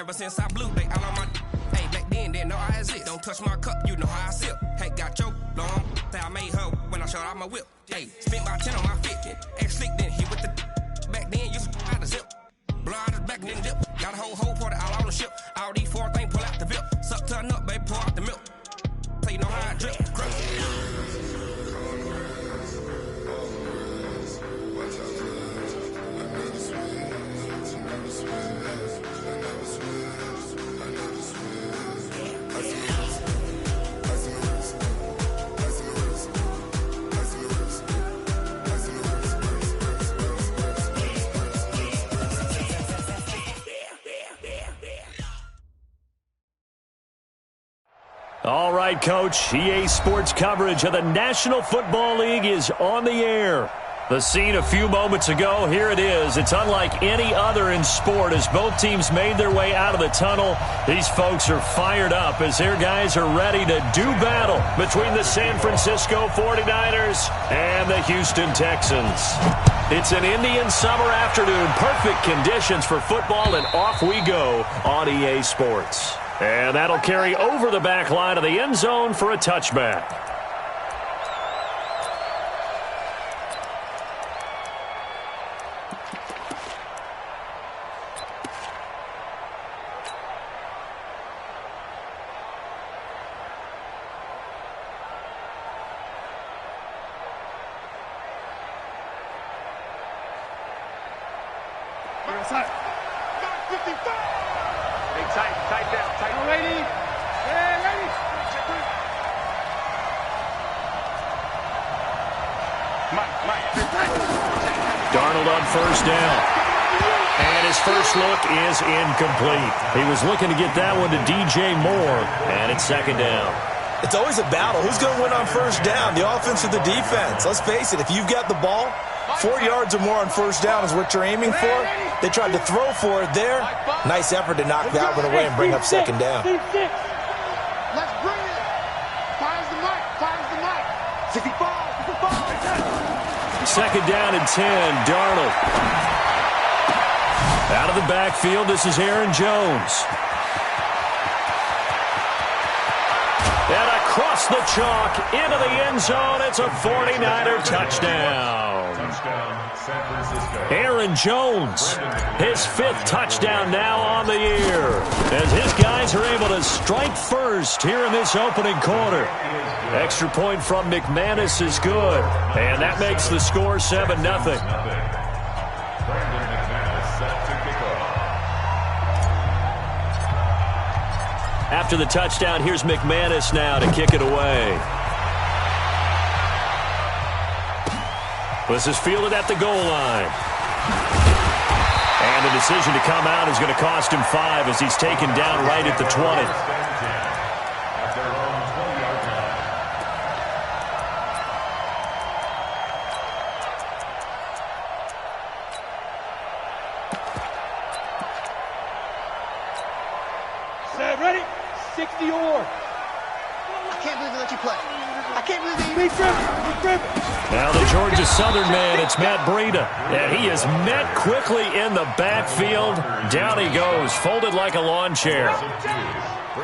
Ever since I blew, they all on my. Hey, back then, didn't know I exist. Don't touch my cup, you know how I sip. Hey, got your long. Say I made her when I showed out my whip. Hey, spent about 10 on my fit. Ex-slick, then hit with the. Back then, you out the zip. Blow out his back, then dip. Got a whole party all on the ship. All these four things, pull out the VIP. Suck, turn up, baby, pour out the milk. So you know how I drip. All right, Coach, EA Sports coverage of the National Football League is on the air. The scene a few moments ago, here it is. It's unlike any other in sport as both teams made their way out of the tunnel. These folks are fired up as their guys are ready to do battle between the San Francisco 49ers and the Houston Texans. It's an Indian summer afternoon, perfect conditions for football, and off we go on EA Sports. And that'll carry over the back line of the end zone for a touchback. Darnold on first down. And his first look is incomplete. He was looking to get that one to DJ Moore, and it's second down. It's always a battle. Who's going to win on first down, the offense or the defense? Let's face it, if you've got the ball, 4 yards or more on first down is what you're aiming for. They tried to throw for it there. Nice effort to knock that one away and bring up second down. Let's bring it. Fires the mic. Fires the mic. 65. Second down and 10, Darnold. Out of the backfield, this is Aaron Jones. And across the chalk, into the end zone, it's a 49er touchdown. San Francisco. Aaron Jones, his fifth touchdown now on the year, as his guys are able to strike first here in this opening quarter. Extra point from McManus is good, and that makes the score 7-0. After the touchdown, here's McManus now to kick it away. This is fielded at the goal line. And the decision to come out is going to cost him 5 as he's taken down right at the 20. Ready? 60 or. I can't believe they let you play. I can't believe they... Now the Georgia Southern man, it's Matt Breida. And he is met quickly in the backfield. Down he goes, folded like a lawn chair.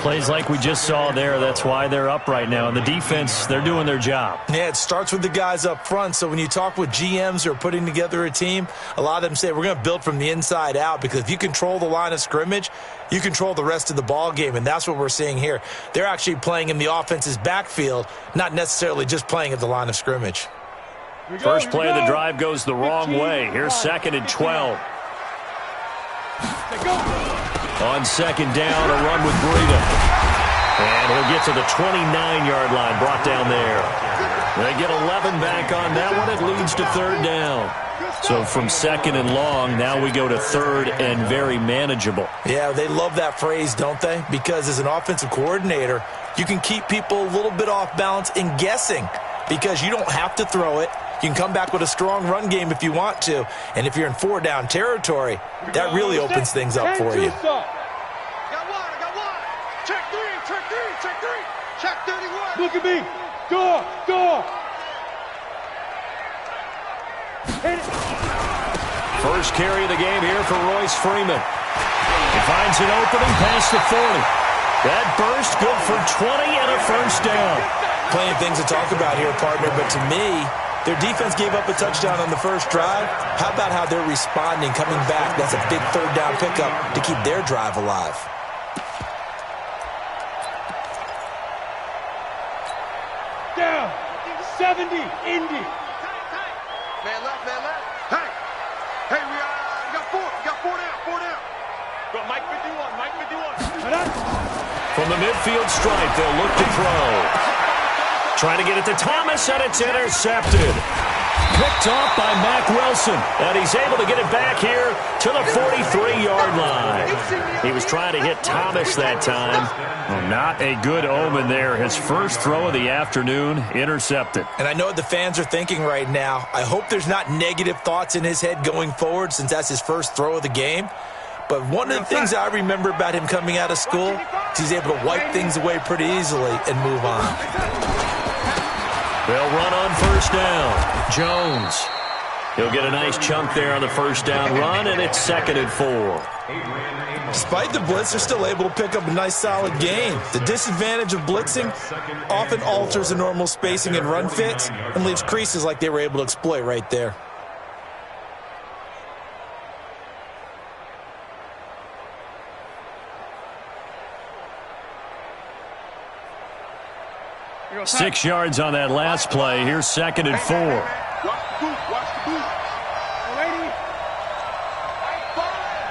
Plays like we just saw there. That's why they're up right now. And the defense, they're doing their job. Yeah, it starts with the guys up front. So when you talk with GMs who are putting together a team, a lot of them say we're going to build from the inside out, because if you control the line of scrimmage, you control the rest of the ball game, and that's what we're seeing here. They're actually playing in the offense's backfield, not necessarily just playing at the line of scrimmage. First play of the drive goes the wrong way. Here's 2nd and 12. On second down, a run with Breida. And he'll get to the 29-yard line, brought down there. They get 11 back on that one. It leads to third down. So from second and long, now we go to third and very manageable. Yeah, they love that phrase, don't they? Because as an offensive coordinator, you can keep people a little bit off balance in guessing, because you don't have to throw it. You can come back with a strong run game if you want to. And if you're in 4-down territory, that really opens things up for you. Got one. Check three. Check 31. Look at me. Door. First carry of the game here for Royce Freeman. He finds an opening past the 40. That burst good for 20 and a first down. Plenty of things to talk about here, partner, but to me, their defense gave up a touchdown on the first drive. How about how they're responding, coming back? That's a big third down pickup to keep their drive alive. Down. 70, Indy. Man left, man left. Hey, we got four down. Go, Mike 51. From the midfield stripe, they'll look to throw. Trying to get it to Thomas, and it's intercepted. Picked off by Mack Wilson, and he's able to get it back here to the 43-yard line. He was trying to hit Thomas that time. Well, not a good omen there. His first throw of the afternoon, intercepted. And I know what the fans are thinking right now. I hope there's not negative thoughts in his head going forward since that's his first throw of the game. But one of the things I remember about him coming out of school is he's able to wipe things away pretty easily and move on. They'll run on first down. Jones. He'll get a nice chunk there on the first down run, and it's 2nd and 4. Despite the blitz, they're still able to pick up a nice, solid gain. The disadvantage of blitzing often alters the normal spacing and run fits and leaves creases like they were able to exploit right there. Six yards on that last play. Here's 2nd and 4. Watch the boot. Ready?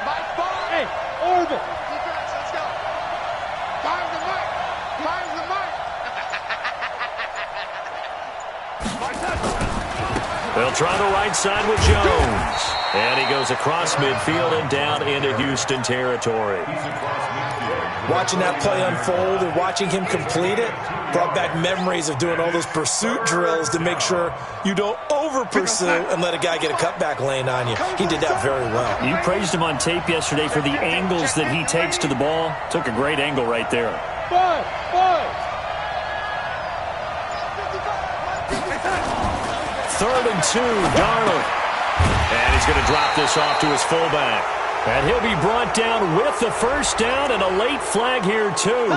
Mike ball. Hey, orbit. Defense, let's go. Find the mic. They'll try the right side with Jones. And he goes across midfield and down into Houston territory. Watching that play unfold and watching him complete it brought back memories of doing all those pursuit drills to make sure you don't over-pursue and let a guy get a cutback lane on you. He did that very well. You praised him on tape yesterday for the angles that he takes to the ball. Took a great angle right there. 3rd and 2, Darnold. And he's going to drop this off to his fullback. And he'll be brought down with the first down and a late flag here, too.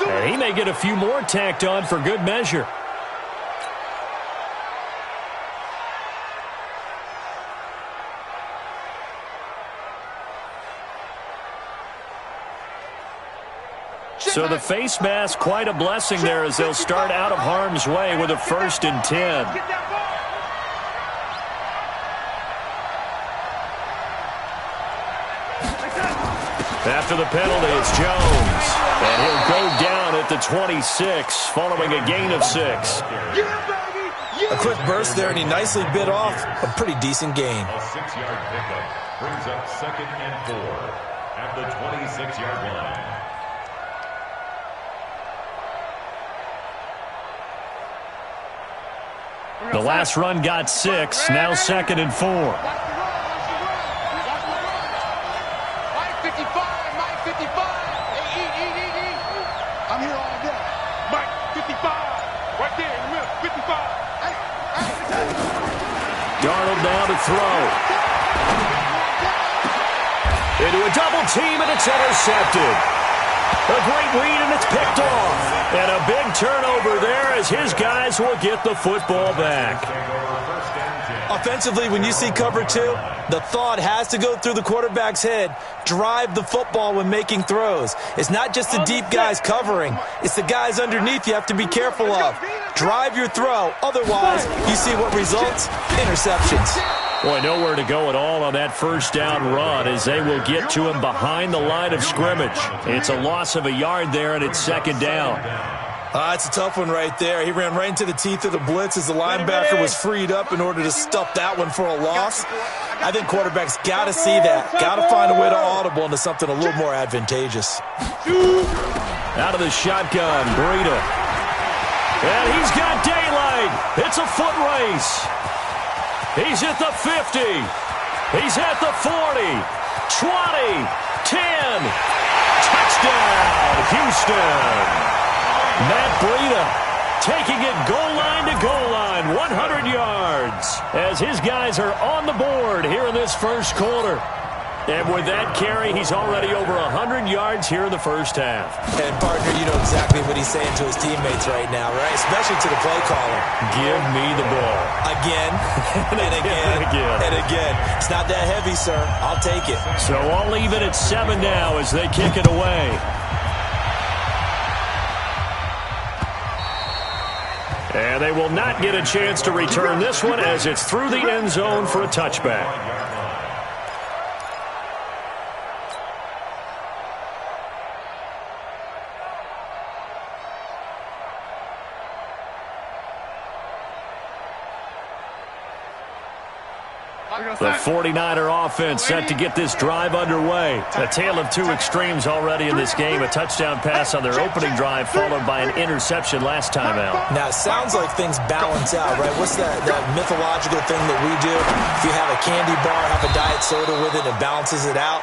And he may get a few more tacked on for good measure. So the face mask, quite a blessing there as they'll start out of harm's way with a 1st and 10. After the penalty, it's Jones. And he'll go down at the 26, following a gain of 6. A quick burst there, and he nicely bit off a pretty decent gain. A 6-yard pickup brings up 2nd and 4 at the 26-yard line. The last run got 6, now 2nd and 4. Darnold now to throw. Into a double team, and it's intercepted. A great read, and it's picked off. And a big turnover there as his guys will get the football back. Offensively, when you see cover 2, the thought has to go through the quarterback's head. Drive the football when making throws. It's not just the deep guys covering. It's the guys underneath you have to be careful of. Drive your throw. Otherwise, you see what results? Interceptions. Boy, nowhere to go at all on that first down run as they will get to him behind the line of scrimmage. It's a loss of a yard there, and it's 2nd down. It's a tough one right there. He ran right into the teeth of the blitz as the linebacker was freed up in order to stuff that one for a loss. I think quarterbacks got to see that. Got to find a way to audible into something a little more advantageous. Out of the shotgun, Breida. And he's got daylight. It's a foot race. He's at the 50. He's at the 40. 20. 10. Touchdown, Houston. Matt Breida taking it goal line to goal line, 100 yards, as his guys are on the board here in this first quarter. And with that carry, he's already over 100 yards here in the first half. And, partner, you know exactly what he's saying to his teammates right now, right? Especially to the play caller. Give me the ball. Again, and again, and again. It's not that heavy, sir. I'll take it. So I'll leave it at 7 now as they kick it away. And they will not get a chance to return this one as it's through the end zone for a touchback. The 49er offense set to get this drive underway. A tale of two extremes already in this game. A touchdown pass on their opening drive followed by an interception last time out. Now, it sounds like things balance out, right? What's that mythological thing that we do? If you have a candy bar, have a diet soda with it, it balances it out.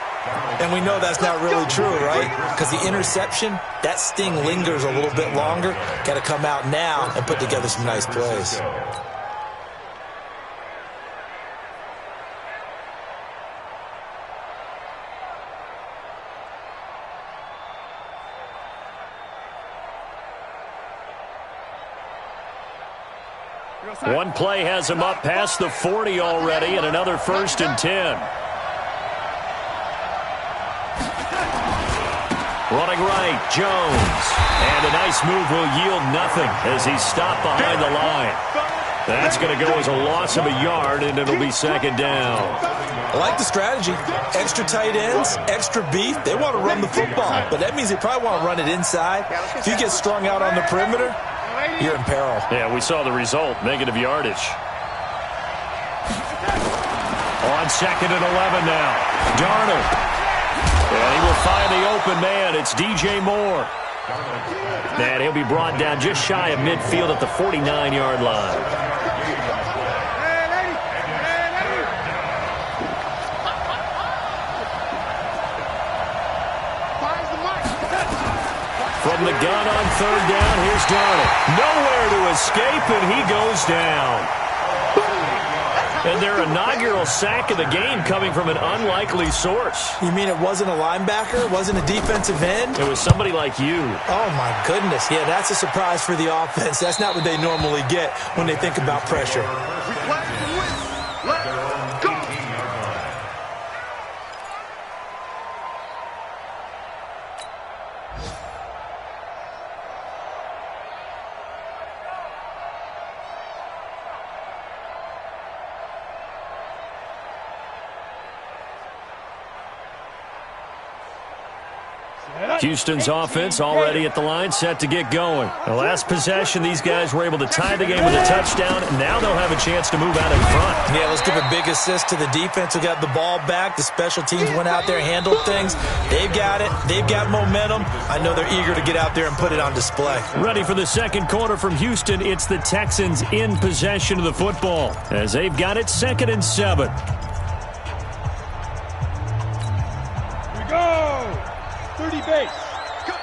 And we know that's not really true, right? Because the interception, that sting lingers a little bit longer. Got to come out now and put together some nice plays. One play has him up past the 40 already, and another 1st and 10. Running right, Jones. And a nice move will yield nothing as he's stopped behind the line. That's going to go as a loss of a yard, and it'll be 2nd down. I like the strategy. Extra tight ends, extra beef. They want to run the football, but that means they probably want to run it inside. If you get strung out on the perimeter, you're in peril. Yeah, we saw the result, negative yardage. On 2nd and 11 now. Darnold. And he will find the open man. It's DJ Moore. And he'll be brought down just shy of midfield at the 49-yard line. From the gun on 3rd down, here's Darnold. Nowhere to escape, and he goes down. And their inaugural sack of the game coming from an unlikely source. You mean it wasn't a linebacker? It wasn't a defensive end? It was somebody like you. Oh, my goodness. Yeah, that's a surprise for the offense. That's not what they normally get when they think about pressure. Houston's offense already at the line, set to get going. The last possession, these guys were able to tie the game with a touchdown. Now they'll have a chance to move out in front. Yeah, let's give a big assist to the defense who got the ball back. The special teams went out there, handled things. They've got it. They've got momentum. I know they're eager to get out there and put it on display. Ready for the second quarter from Houston. It's the Texans in possession of the football as they've got it 2nd and 7. Here we go. 30 base. Cut.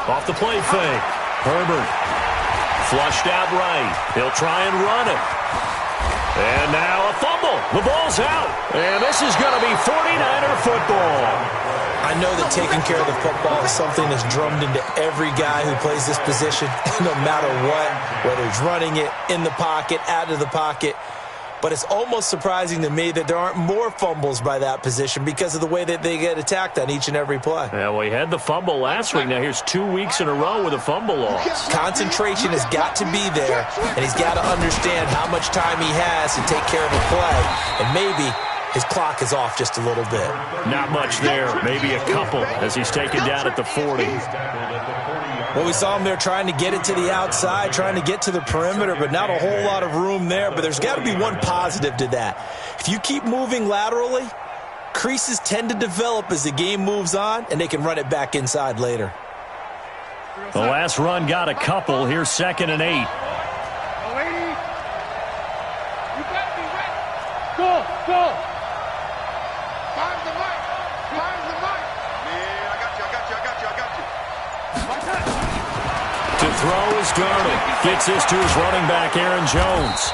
Off the play fake. Herbert. Flushed out right. He'll try and run it. And now a fumble. The ball's out. And this is going to be 49er football. I know that taking care of the football is something that's drummed into every guy who plays this position, no matter what, whether he's running it, in the pocket, out of the pocket. But it's almost surprising to me that there aren't more fumbles by that position because of the way that they get attacked on each and every play. Yeah, well, he had the fumble last week. Now here's 2 weeks in a row with a fumble loss. Concentration has got to be there, and he's got to understand how much time he has to take care of a play. And maybe his clock is off just a little bit. Not much there. Maybe a couple as he's taken down at the 40. Well, we saw him there trying to get it to the outside, trying to get to the perimeter, but not a whole lot of room there. But there's got to be one positive to that. If you keep moving laterally, creases tend to develop as the game moves on, and they can run it back inside later. The last run got a couple. Here's 2nd and 8. Lady, you better be ready. Go. Find the mic. Yeah, I got you. To To throw is Darnold. Gets this to his running back, Aaron Jones.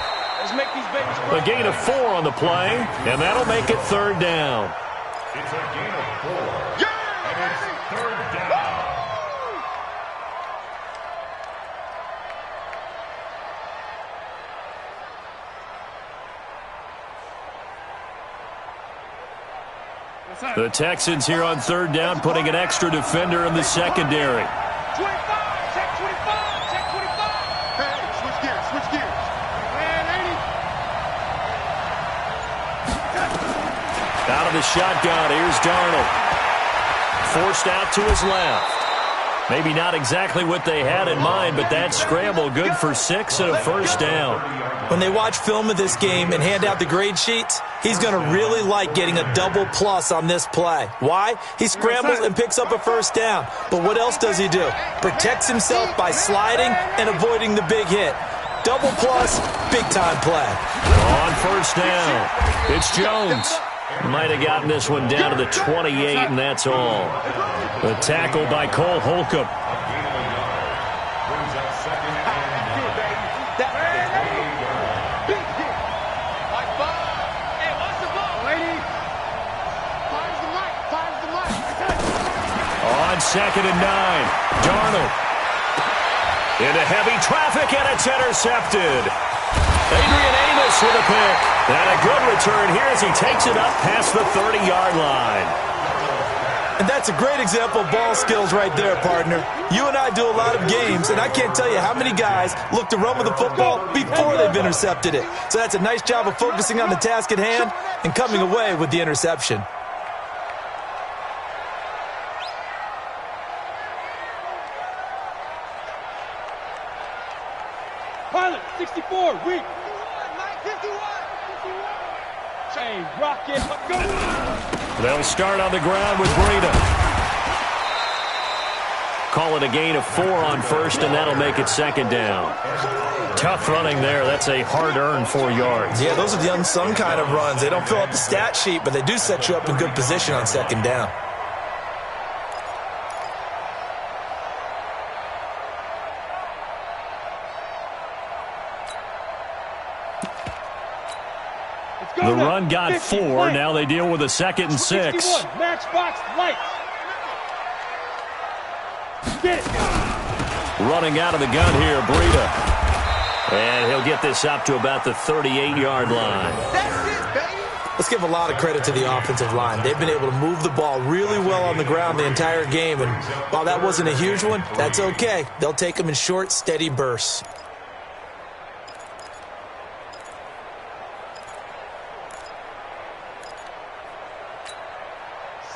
A gain of 4 on the play, and that'll make it 3rd down. It's a gain of 4. And it's 3rd down. The Texans here on 3rd down, putting an extra defender in the secondary. 25, check 25, check 25. Hey, switch gears, switch gears. Man, 80. Out of the shotgun, here's Darnold. Forced out to his left. Maybe not exactly what they had in mind, but that scramble good for 6 and a 1st down. When they watch film of this game and hand out the grade sheets, he's going to really like getting a double plus on this play. Why? He scrambles and picks up a 1st down. But what else does he do? Protects himself by sliding and avoiding the big hit. Double plus, big-time play. On 1st down, it's Jones. Might have gotten this one down to the 28, and that's all. The tackle by Cole Holcomb. On 2nd and 9, Darnold. Into heavy traffic, and it's intercepted. Adrian Amos with a pick. And a good return here as he takes it up past the 30-yard line. And that's a great example of ball skills right there, partner. You and I do a lot of games, and I can't tell you how many guys look to run with the football before they've intercepted it. So that's a nice job of focusing on the task at hand and coming away with the interception. Pilot, 64, weak. 51. Hey, rocket, go. They'll start on the ground with Breida. Call it a gain of 4 on 1st, and that'll make it 2nd down. Tough running there. That's a hard-earned 4 yards. Yeah, those are the unsung kind of runs. They don't fill up the stat sheet, but they do set you up in good position on 2nd down. The run got 4. Now they deal with a 2nd and 6. Matchbox lights. Get it. Running out of the gun here, Breida. And he'll get this up to about the 38-yard line. Let's give a lot of credit to the offensive line. They've been able to move the ball really well on the ground the entire game. And while that wasn't a huge one, that's okay. They'll take them in short, steady bursts.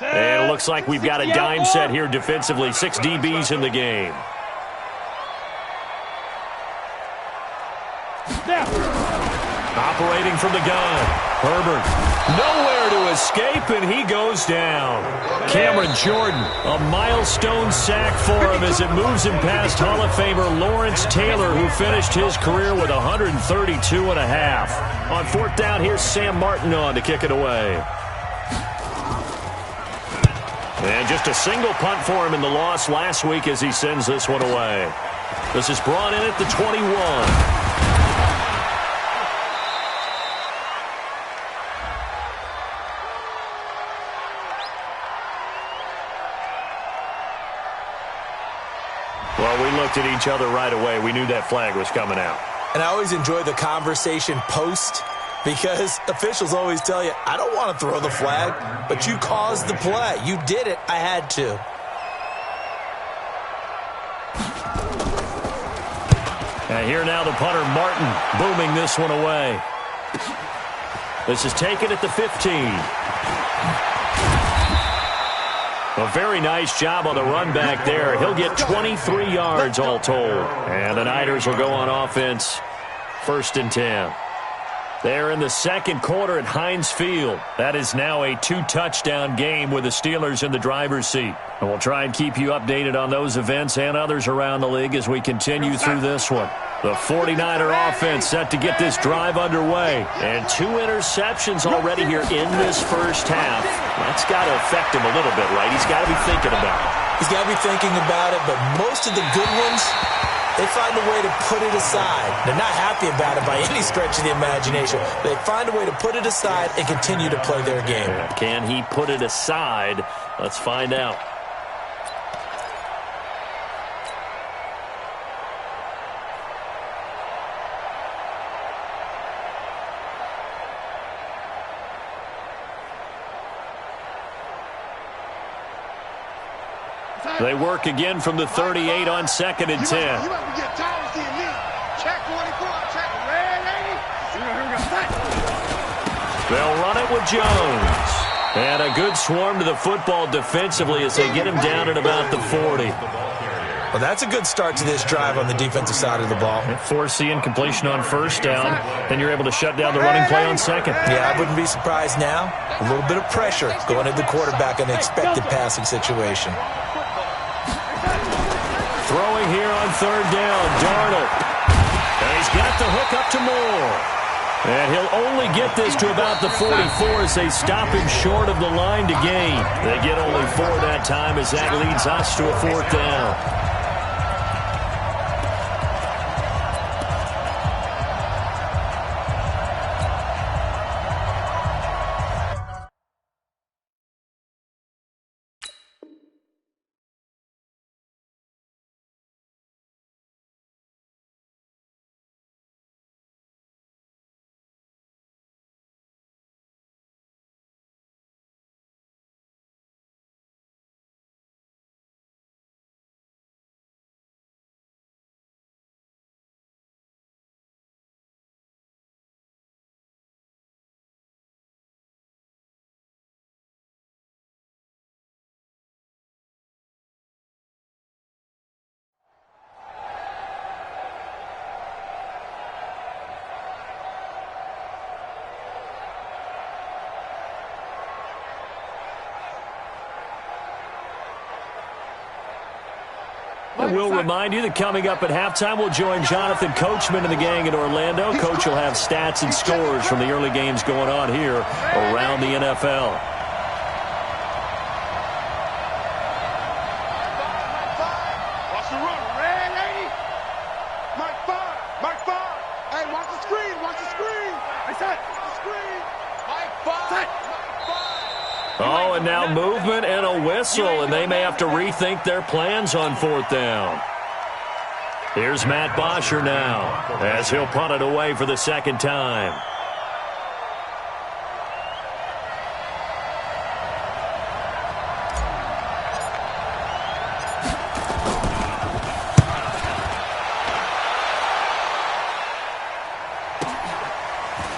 And it looks like we've got a dime set here defensively. 6 DBs in the game. Operating from the gun. Herbert. Nowhere to escape, and he goes down. Cameron Jordan, a milestone sack for him as it moves him past Hall of Famer Lawrence Taylor, who finished his career with 132 and a half. On 4th down, here's Sam Martin on to kick it away. And just a single punt for him in the loss last week as he sends this one away. This is brought in at the 21. Well, we looked at each other right away. We knew that flag was coming out. And I always enjoy the conversation post, because officials always tell you, I don't want to throw the flag, but you caused the play. You did it. I had to. And here now the punter, Martin, booming this one away. This is taken at the 15. A very nice job on the run back there. He'll get 23 yards all told. And the Niners will go on offense. 1st and 10. They're in the 2nd quarter at Heinz Field. That is now a 2-touchdown game with the Steelers in the driver's seat. And we'll try and keep you updated on those events and others around the league as we continue through this one. The 49er offense set to get this drive underway. And 2 interceptions already here in this first half. That's got to affect him a little bit, right? He's got to be thinking about it. He's got to be thinking about it, but most of the good ones, they find a way to put it aside. They're not happy about it by any stretch of the imagination. They find a way to put it aside and continue to play their game. Can he put it aside? Let's find out. They work again from the 38 on 2nd and 10. You might get tired of seeing me. Check 44, check red 80. They'll run it with Jones. And a good swarm to the football defensively as they get him down at about the 40. Well, that's a good start to this drive on the defensive side of the ball. Force the incompletion on 1st down. Then you're able to shut down the running play on 2nd. Yeah, I wouldn't be surprised now. A little bit of pressure going into the quarterback in an expected passing situation. Throwing here on 3rd down, Darnold. And he's got the hook up to Moore. And he'll only get this to about the 44 as they stop him short of the line to gain. They get only 4 that time as that leads us to a 4th down. And we'll remind you that coming up at halftime, we'll join Jonathan Coachman and the gang in Orlando. Coach will have stats and scores from the early games going on here around the NFL. Watch the run. Red 80. Mike 5. Mike 5. Hey, watch the screen. Watch the screen. I said, the screen. Mike 5. Mike 5. Oh, and now movement and a whistle, and they may have to rethink their plans on 4th down. Here's Matt Bosher now as he'll punt it away for the 2nd time.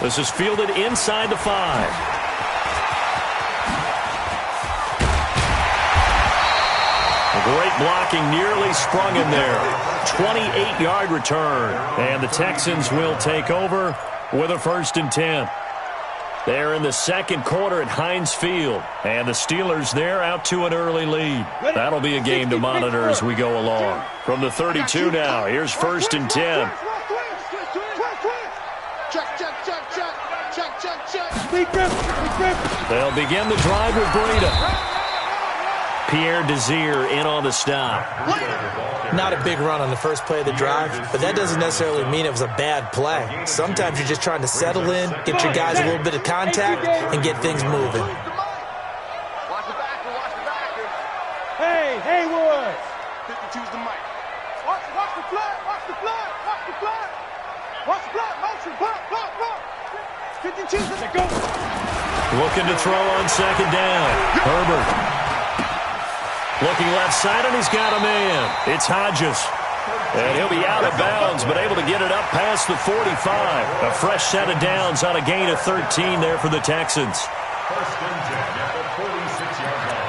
This is fielded inside the 5. Great blocking, nearly sprung him there. 28-yard return. And the Texans will take over with a 1st and 10. They're in the 2nd quarter at Heinz Field. And the Steelers, they're out to an early lead. That'll be a game to monitor as we go along. From the 32 now, here's 1st and 10. They'll begin the drive with Breida. Pierre Desir in on the stop. Not a big run on the first play of the drive, but that doesn't necessarily mean it was a bad play. Sometimes you're just trying to settle in, get your guys a little bit of contact, and get things moving. Watch the backer. Watch the backer. Hey, Haywood. 52's the mic. Watch the flood. Watch the flood. Watch the flood. Watch the flood. Motion. Block. 52's the go. Looking to throw on 2nd down. Herbert. Looking left side, and he's got a man. It's Hodges. And he'll be out of bounds, but able to get it up past the 45. A fresh set of downs on a gain of 13 there for the Texans. 1st and 10 at the 46-yard line.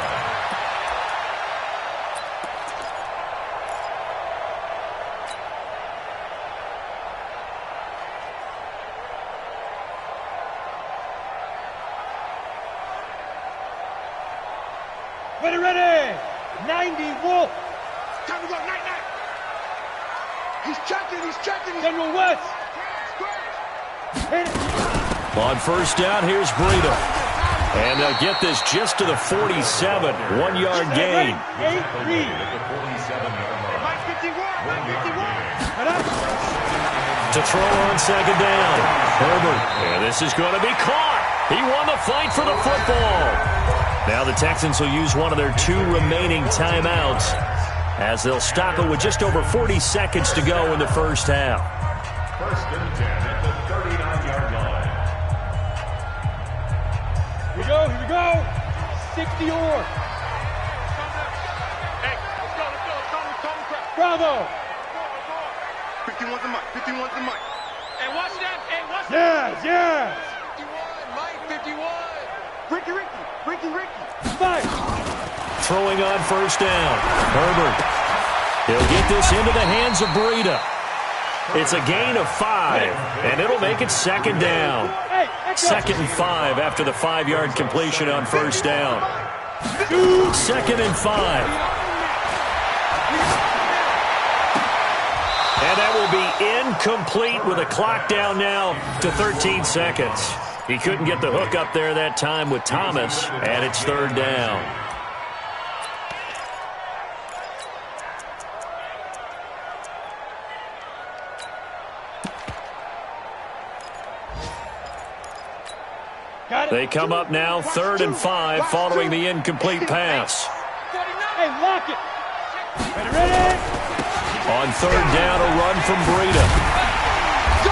Ready. 90, Wolf. Time to go. Night. He's checking. General West. On 1st down, here's Breida. And they'll get this just to the 47. 1-yard gain. 8-3. To throw on second down. Herbert. And this is going to be caught. He won the fight for the football. Now the Texans will use one of their 2 remaining timeouts as they'll stop it with just over 40 seconds to go in the first half. First and 10 at the 39-yard line. Here we go. 60 or. Hey, let's go. Bravo. 51's the mic. 51's the mic. Hey, watch that. Yes. 51, Mike, 51. Ricky. Fight. Throwing on first down. Herbert. He'll get this into the hands of Breida. It's a gain of 5, and it'll make it second down. Second and 5 after the 5-yard completion on first down. Second and 5. And that will be incomplete with a clock down now to 13 seconds. He couldn't get the hook up there that time with Thomas, and it's third down. They come up now, third and 5, following the incomplete pass. Hey, lock it. Ready. On third down, a run from Breida.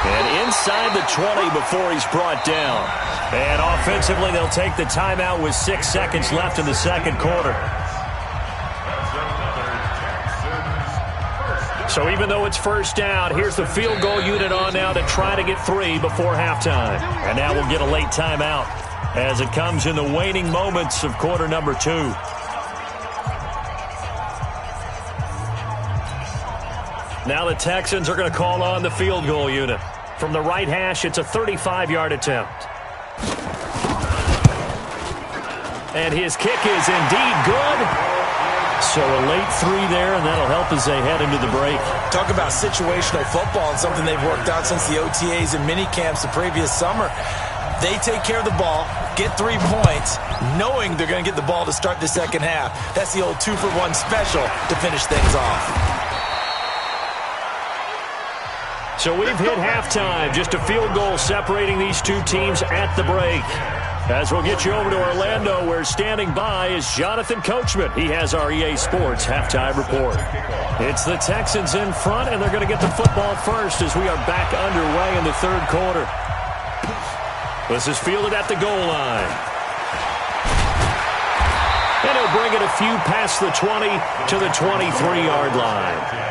And inside the 20 before he's brought down. And offensively, they'll take the timeout with 6 seconds left in the second quarter. So even though it's first down, here's the field goal unit on now to try to get 3 before halftime. And now we'll get a late timeout as it comes in the waning moments of quarter number 2. Now the Texans are going to call on the field goal unit. From the right hash, it's a 35-yard attempt. And his kick is indeed good. So a late 3 there, and that'll help as they head into the break. Talk about situational football and something they've worked out since the OTAs and mini camps the previous summer. They take care of the ball, get 3 points, knowing they're going to get the ball to start the second half. That's the old 2-for-1 special to finish things off. So we've hit halftime. Just a field goal separating these 2 teams at the break. As we'll get you over to Orlando, where standing by is Jonathan Coachman. He has our EA Sports halftime report. It's the Texans in front, and they're going to get the football first as we are back underway in the third quarter. This is fielded at the goal line. And he'll bring it a few past the 20 to the 23-yard line.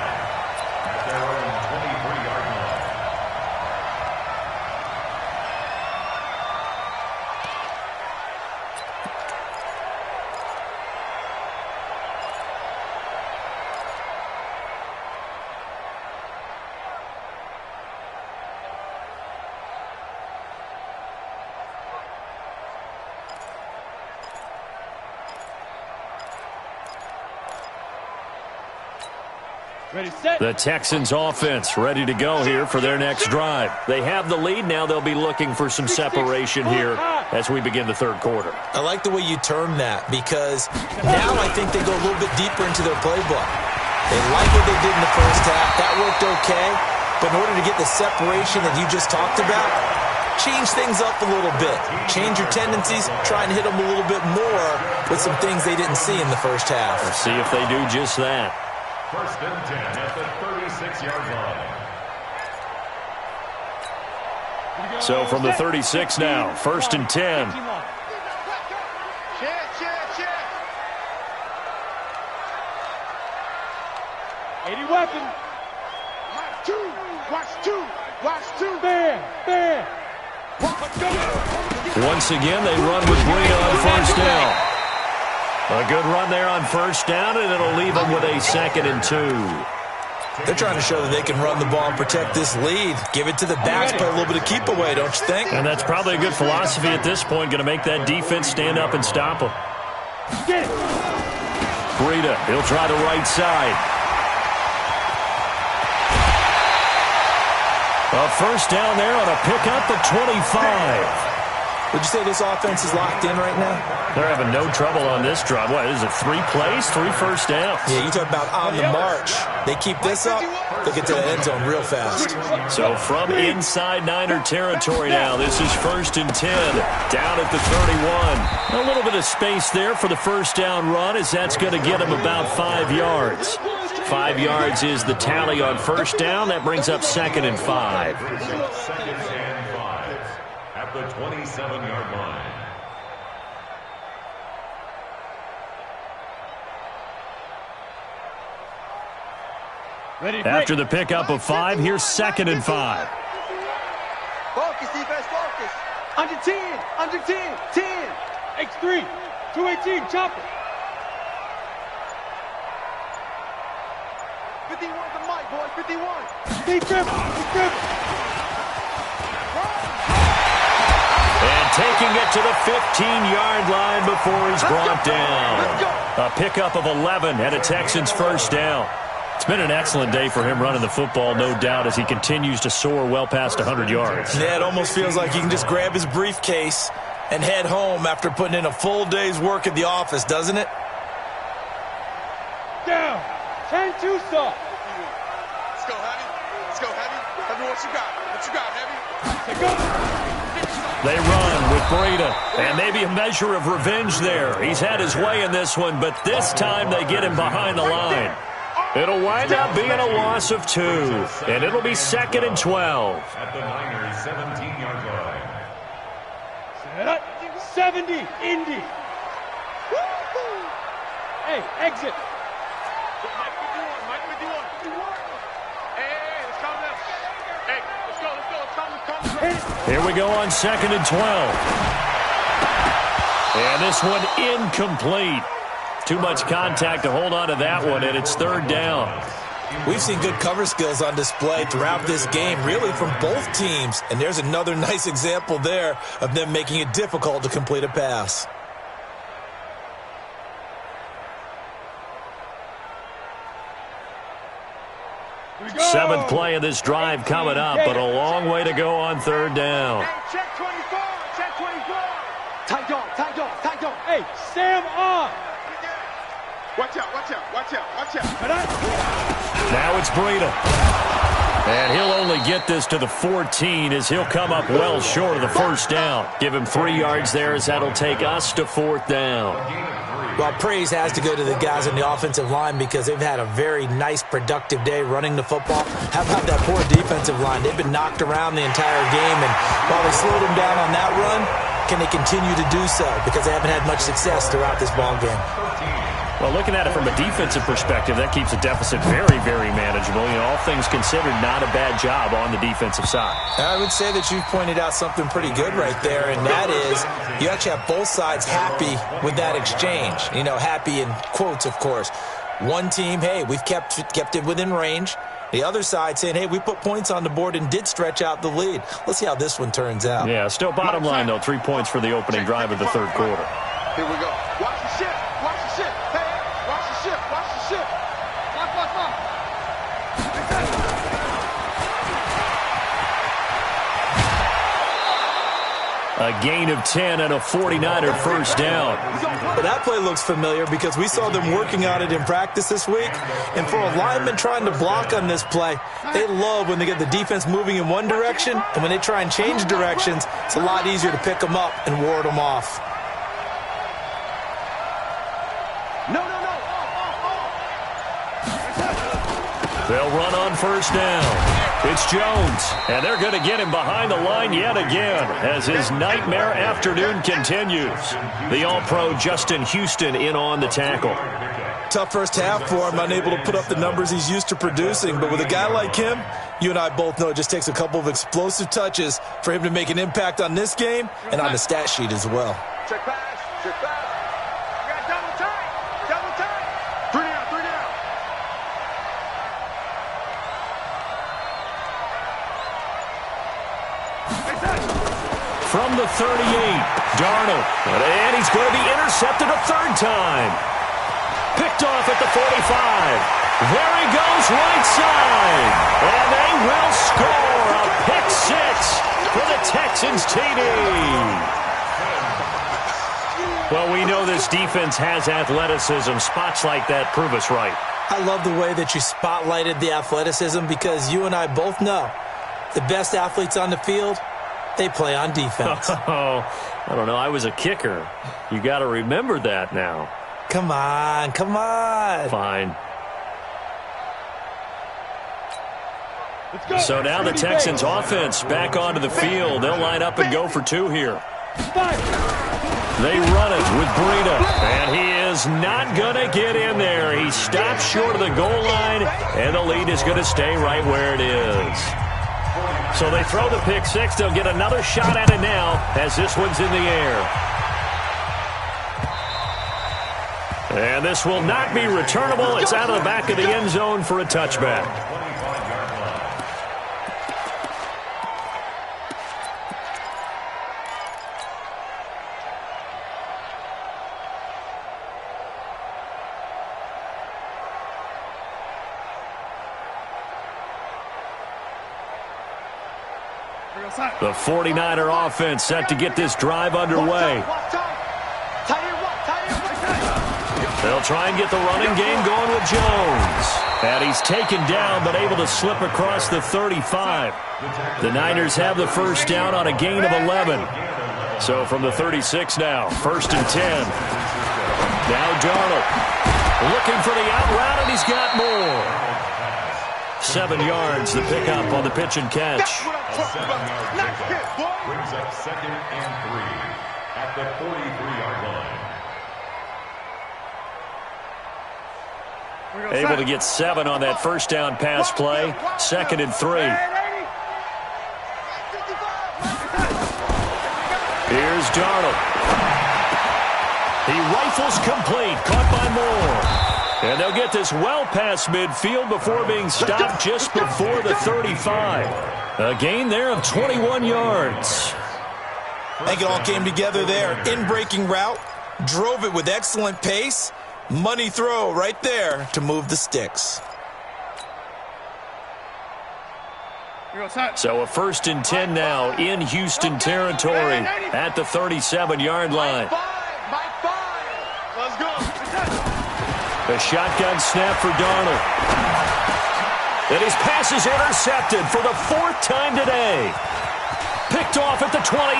Ready, set. The Texans offense ready to go here for their next drive. They have the lead. Now they'll be looking for some separation here as we begin the third quarter. I like the way you term that because now I think they go a little bit deeper into their playbook. They like what they did in the first half. That worked okay. But in order to get the separation that you just talked about, change things up a little bit. Change your tendencies. Try and hit them a little bit more with some things they didn't see in the first half. Let's see if they do just that. First and 10 at the 36-yard line. So from the 36 now, first and 10. Check. 80 weapon. Watch two. Bam. Once again, they run with Breida on first down. A good run there on first down, and it'll leave them with a 2nd and 2. They're trying to show that they can run the ball and protect this lead. Give it to the backs, play a little bit of keep away, don't you think? And that's probably a good philosophy at this point, going to make that defense stand up and stop them. Get it. Breida, he'll try the right side. A first down there on a pickup at 25. Would you say this offense is locked in right now? They're having no trouble on this drive. What is it, 3 plays, 3 first downs? Yeah, you talk about on the march. They keep this up, they'll get to the end zone real fast. So from inside Niner territory now, this is 1st and 10, down at the 31. A little bit of space there for the first down run, as that's going to get them about 5 yards. 5 yards is the tally on first down. That brings up 2nd and 5. Second and 5 at the 27-yard line. After the pickup of 5, here's 2nd and 5. Focus, defense, focus. Under 10, under 10, 10. X3, 218, chopper. 51 the mic, boys, 51. Stay dribble, keep dribble. And taking it to the 15-yard line before he's brought down. A pickup of 11 and a Texans first down. It's been an excellent day for him running the football, no doubt, as he continues to soar well past 100 yards. Yeah, it almost feels like he can just grab his briefcase and head home after putting in a full day's work at the office, doesn't it? Down. 10-2 stop. Let's go, Heavy. Let's go, Heavy. Heavy, what you got? What you got, Heavy? Let's go. They run with Breida, and maybe a measure of revenge there. He's had his way in this one, but this time they get him behind the line. It'll wind up being a loss of 2, and it'll be 2nd and 12. At the Niners' 17-yard line. 70, Indy. Hey, exit. Mike 51, Mike 51. Hey, let's calm down. Hey, let's go, let's go. Here we go on 2nd and 12. And this one incomplete. Too much contact to hold on to that one, and it's 3rd down. We've seen good cover skills on display throughout this game, really from both teams. And there's another nice example there of them making it difficult to complete a pass. Seventh play of this drive coming up, but a long way to go on 3rd down. Hey, check 24, check 24. Tight dog, tight dog, tight dog. Hey, Sam on. Watch out, watch out, watch out, watch out. Now it's Breida. And he'll only get this to the 14 as he'll come up well short of the first down. Give him 3 yards there as that'll take us to 4th down. Well, praise has to go to the guys on the offensive line because they've had a very nice, productive day running the football. How about that poor defensive line? They've been knocked around the entire game, and while they slowed them down on that run, can they continue to do so? Because they haven't had much success throughout this ball game. Well, looking at it from a defensive perspective, that keeps the deficit very, very manageable. You know, all things considered, not a bad job on the defensive side. I would say that you've pointed out something pretty good right there, and that is you actually have both sides happy with that exchange. You know, happy in quotes, of course. One team, hey, we've kept it within range. The other side saying, hey, we put points on the board and did stretch out the lead. Let's see how this one turns out. Yeah, still bottom line, though, 3 points for the opening drive of the 3rd quarter. Here we go. Watch the ship, watch the ship. Hey, watch the ship, watch the ship. Watch, watch, watch. A gain of 10 and a 49er first down. But that play looks familiar because we saw them working on it in practice this week. And for a lineman trying to block on this play, they love when they get the defense moving in one direction. And when they try and change directions, it's a lot easier to pick them up and ward them off. No, no, no. They'll run on first down. It's Jones, and they're going to get him behind the line yet again as his nightmare afternoon continues. The All-Pro Justin Houston in on the tackle. Tough first half for him, unable to put up the numbers he's used to producing. But with a guy like him, you and I both know it just takes a couple of explosive touches for him to make an impact on this game and on the stat sheet as well. Check pass, check pass. You got double time, double time. 3 down, 3 down. From the 38, Darnold, and he's going to be intercepted a 3rd time. Picked off at the 45. There he goes right side. And they will score a pick 6 for the Texans TD. Well, we know this defense has athleticism. Spots like that prove us right. I love the way that you spotlighted the athleticism because you and I both know the best athletes on the field, they play on defense. Oh, I don't know. I was a kicker. You got to remember that now. Come on, come on. Fine. So now the Texans offense back onto the field. They'll line up and go for two here. They run it with Breida, and he is not going to get in there. He stops short of the goal line, and the lead is going to stay right where it is. So they throw the pick six. They'll get another shot at it now as this one's in the air. And this will not be returnable. It's out of the back of the end zone for a touchback. The 49er offense set to get this drive underway. They'll try and get the running game going with Jones. And he's taken down but able to slip across the 35. The Niners have the first down on a gain of 11. So from the 36 now, 1st and 10. Now Darnold looking for the out route, and he's got more. 7 yards, the pickup on the pitch and catch. Brings up 2nd and 3 at the 43-yard line. Able to get 7 on that first down pass play. 2nd and 3. Here's Darnold. He rifles complete, caught by Moore. And they'll get this well past midfield before being stopped just before the 35. A gain there of 21 yards. I think it all came together there. In-breaking route, drove it with excellent pace. Money throw right there to move the sticks. So a 1st and 10 now in Houston territory at the 37-yard line. Let's go. A shotgun snap for Darnold. And his pass is intercepted for the 4th time today. Picked off at the 28, 30,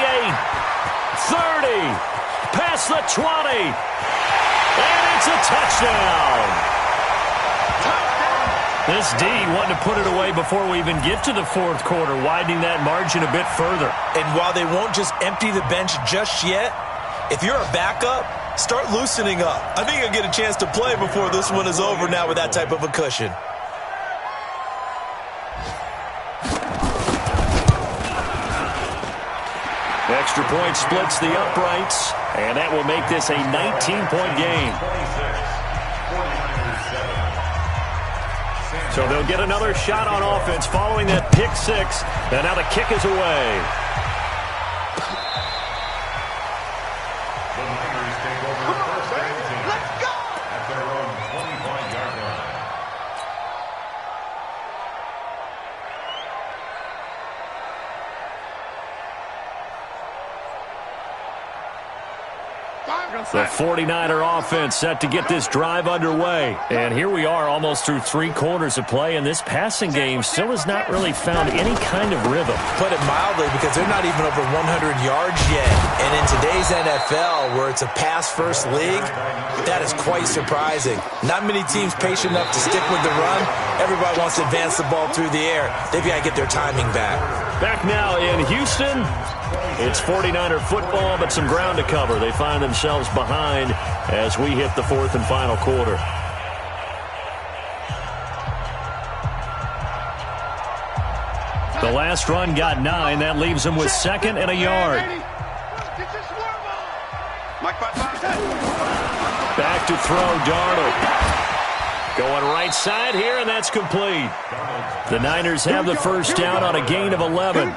past the 20, and it's a touchdown. This D wanting to put it away before we even get to the 4th quarter, widening that margin a bit further. And while they won't just empty the bench just yet, if you're a backup, start loosening up. I think you'll get a chance to play before this one is over now with that type of a cushion. Extra point splits the uprights, and that will make this a 19-point game. So they'll get another shot on offense following that pick six, and now the kick is away. The Niners take over first and 10 at their own 25-yard line. The 49er offense set to get this drive underway. And here we are almost through 3 quarters of play, and this passing game still has not really found any kind of rhythm. Put it mildly, because they're not even over 100 yards yet. And in today's NFL, where it's a pass-first league, that is quite surprising. Not many teams patient enough to stick with the run. Everybody wants to advance the ball through the air. They've got to get their timing back. Back now in Houston, it's 49er football, but some ground to cover. They find themselves behind as we hit the 4th and final quarter. The last run got 9. That leaves them with 2nd and a yard. Back to throw, Darnold. Going right side here, and that's complete. The Niners have the first down on a gain of 11.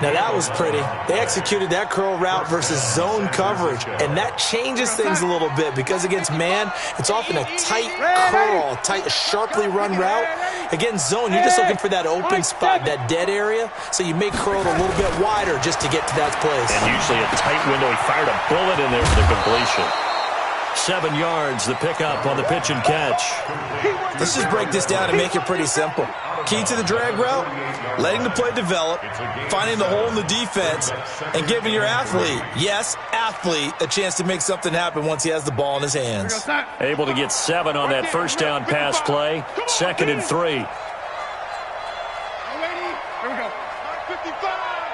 Now that was pretty. They executed that curl route versus zone coverage, and that changes things a little bit because against man, it's often a tight curl, tight, sharply run route. Against zone, you're just looking for that open spot, that dead area, so you may curl it a little bit wider just to get to that place. And usually a tight window. He fired a bullet in there for the completion. 7 yards, the pickup on the pitch and catch. Let's just break this down and make it pretty simple. Key to the drag route, letting the play develop, finding the hole in the defense, and giving your athlete, yes, athlete, a chance to make something happen once he has the ball in his hands. Able to get 7 on that first down pass play. 2nd and 3. Here we go. Mark 55,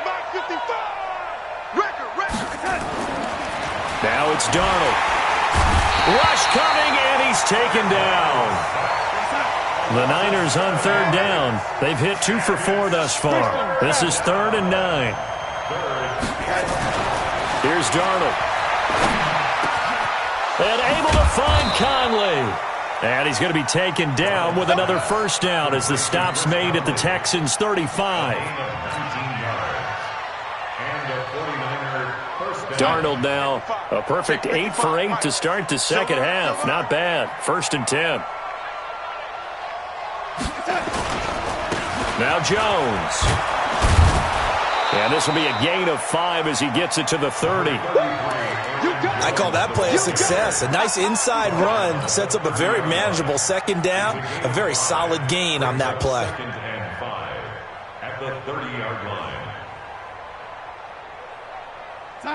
Mark 55. Record. Now it's Darnold. Rush coming, and he's taken down. The Niners on 3rd down. They've hit 2 for 4 thus far. This is 3rd and 9. Here's Darnold. And able to find Conley. And he's going to be taken down with another first down as the stop's made at the Texans' 35. Darnold now a perfect 8 for 8 to start the second half. Not bad. 1st and 10. Now Jones. And this will be a gain of 5 as he gets it to the 30. I call that play a success. A nice inside run sets up a very manageable 2nd down. A very solid gain on that play. 2nd and 5 at the 30-yard line.